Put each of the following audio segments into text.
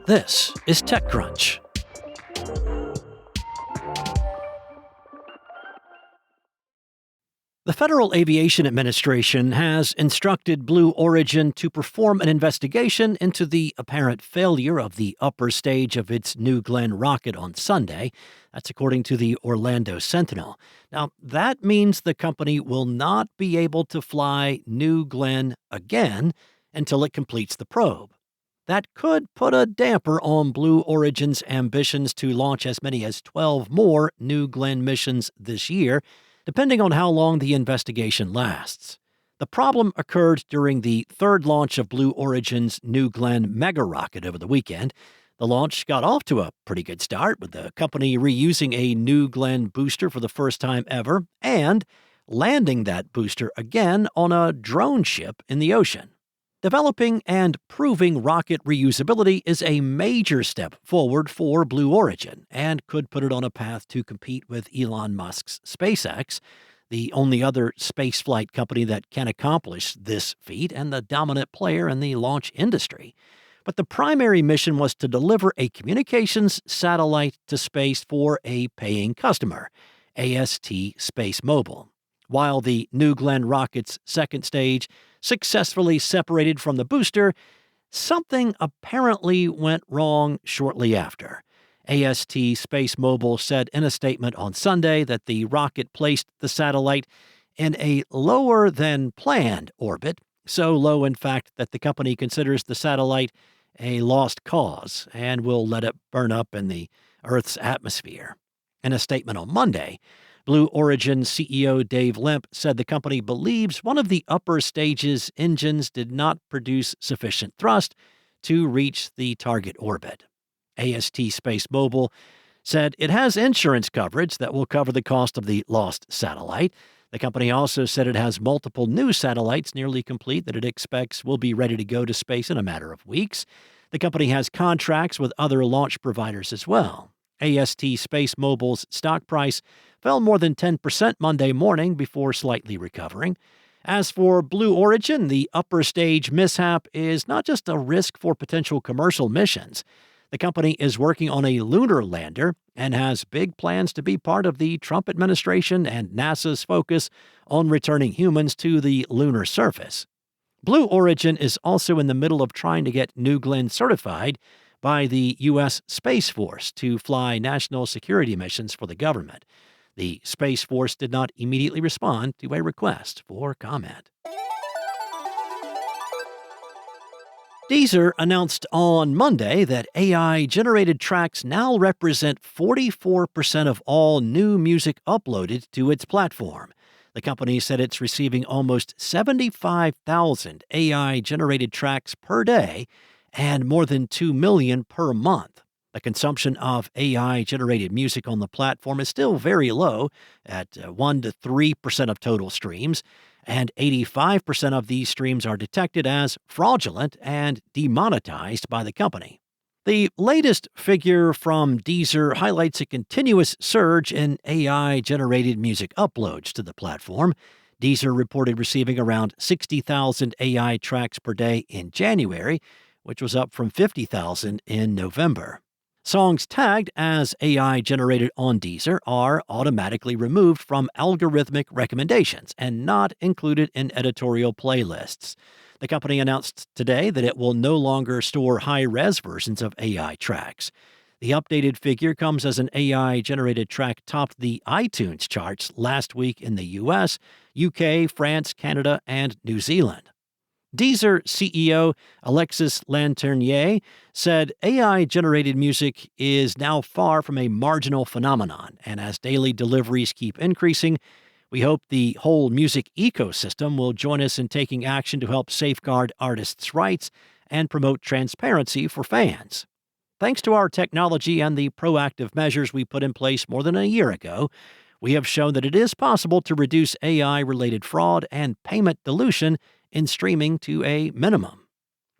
This is TechCrunch. The Federal Aviation Administration has instructed Blue Origin to perform an investigation into the apparent failure of the upper stage of its New Glenn rocket on Sunday. That's according to the Orlando Sentinel. Now, that means the company will not be able to fly New Glenn again until it completes the probe. That could put a damper on Blue Origin's ambitions to launch as many as 12 more New Glenn missions this year, depending on how long the investigation lasts. The problem occurred during the third launch of Blue Origin's New Glenn mega rocket over the weekend. The launch got off to a pretty good start, with the company reusing a New Glenn booster for the first time ever and landing that booster again on a drone ship in the ocean. Developing and proving rocket reusability is a major step forward for Blue Origin and could put it on a path to compete with Elon Musk's SpaceX, the only other spaceflight company that can accomplish this feat and the dominant player in the launch industry. But the primary mission was to deliver a communications satellite to space for a paying customer, AST Space Mobile. While the New Glenn rocket's second stage successfully separated from the booster, something apparently went wrong shortly after. AST Space Mobile said in a statement on Sunday that the rocket placed the satellite in a lower than planned orbit, so low, in fact, that the company considers the satellite a lost cause and will let it burn up in the Earth's atmosphere. In a statement on Monday, Blue Origin CEO Dave Limp said the company believes one of the upper stage's engines did not produce sufficient thrust to reach the target orbit. AST Space Mobile said it has insurance coverage that will cover the cost of the lost satellite. The company also said it has multiple new satellites nearly complete that it expects will be ready to go to space in a matter of weeks. The company has contracts with other launch providers as well. AST Space Mobile's stock price fell more than 10% Monday morning before slightly recovering. As for Blue Origin, the upper stage mishap is not just a risk for potential commercial missions. The company is working on a lunar lander and has big plans to be part of the Trump administration and NASA's focus on returning humans to the lunar surface. Blue Origin is also in the middle of trying to get New Glenn certified by the U.S. Space Force to fly national security missions for the government. The Space Force did not immediately respond to a request for comment. Deezer announced on Monday that AI-generated tracks now represent 44% of all new music uploaded to its platform. The company said it's receiving almost 75,000 AI-generated tracks per day and more than 2 million per month. The consumption of AI-generated music on the platform is still very low, at 1 to 3% of total streams, and 85% of these streams are detected as fraudulent and demonetized by the company. The latest figure from Deezer highlights a continuous surge in AI-generated music uploads to the platform. Deezer reported receiving around 60,000 AI tracks per day in January, which was up from 50,000 in November. Songs tagged as AI-generated on Deezer are automatically removed from algorithmic recommendations and not included in editorial playlists. The company announced today that it will no longer store high-res versions of AI tracks. The updated figure comes as an AI-generated track topped the iTunes charts last week in the U.S., UK, France, Canada, and New Zealand. Deezer CEO Alexis Lanternier said AI-generated music is now far from a marginal phenomenon, and as daily deliveries keep increasing, we hope the whole music ecosystem will join us in taking action to help safeguard artists' rights and promote transparency for fans. Thanks to our technology and the proactive measures we put in place more than a year ago, we have shown that it is possible to reduce AI-related fraud and payment dilution in streaming to a minimum.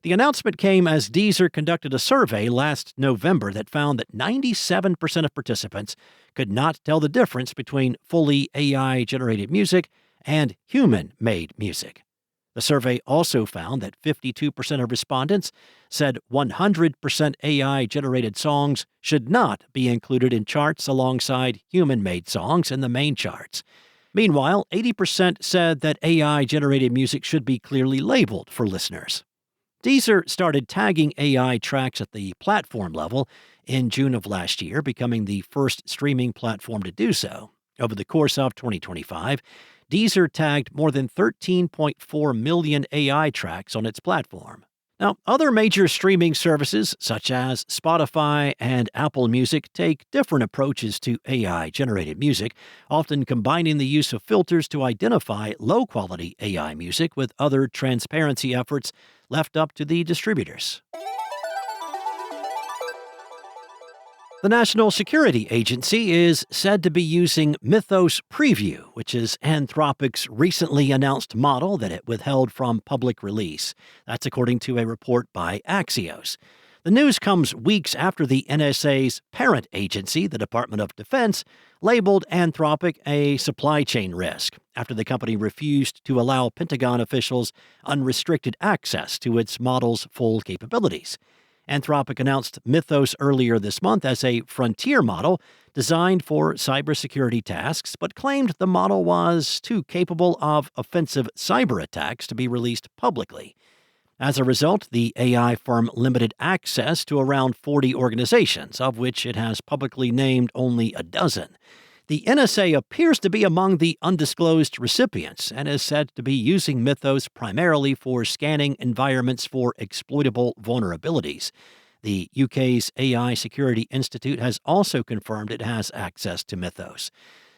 The announcement came as Deezer conducted a survey last November that found that 97% of participants could not tell the difference between fully AI-generated music and human-made music. The survey also found that 52% of respondents said 100% AI-generated songs should not be included in charts alongside human-made songs in the main charts. Meanwhile, 80% said that AI-generated music should be clearly labeled for listeners. Deezer started tagging AI tracks at the platform level in June of last year, becoming the first streaming platform to do so. Over the course of 2025, Deezer tagged more than 13.4 million AI tracks on its platform. Now, other major streaming services, such as Spotify and Apple Music, take different approaches to AI-generated music, often combining the use of filters to identify low-quality AI music with other transparency efforts left up to the distributors. The National Security Agency is said to be using Mythos Preview, which is Anthropic's recently announced model that it withheld from public release. That's according to a report by Axios. The news comes weeks after the NSA's parent agency, the Department of Defense, labeled Anthropic a supply chain risk after the company refused to allow Pentagon officials unrestricted access to its model's full capabilities. Anthropic announced Mythos earlier this month as a frontier model designed for cybersecurity tasks, but claimed the model was too capable of offensive cyber attacks to be released publicly. As a result, the AI firm limited access to around 40 organizations, of which it has publicly named only a dozen. The NSA appears to be among the undisclosed recipients and is said to be using Mythos primarily for scanning environments for exploitable vulnerabilities. The UK's AI Security Institute has also confirmed it has access to Mythos.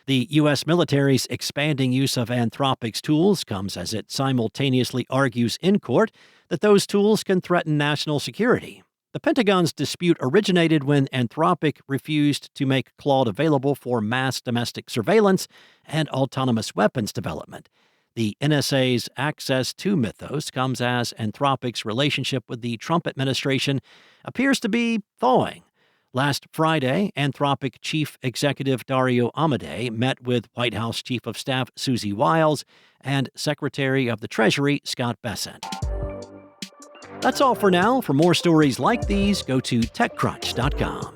The U.S. military's expanding use of Anthropic's tools comes as it simultaneously argues in court that those tools can threaten national security. The Pentagon's dispute originated when Anthropic refused to make Claude available for mass domestic surveillance and autonomous weapons development. The NSA's access to Mythos comes as Anthropic's relationship with the Trump administration appears to be thawing. Last Friday, Anthropic Chief Executive Dario Amodei met with White House Chief of Staff Susie Wiles and Secretary of the Treasury Scott Bessent. That's all for now. For more stories like these, go to TechCrunch.com.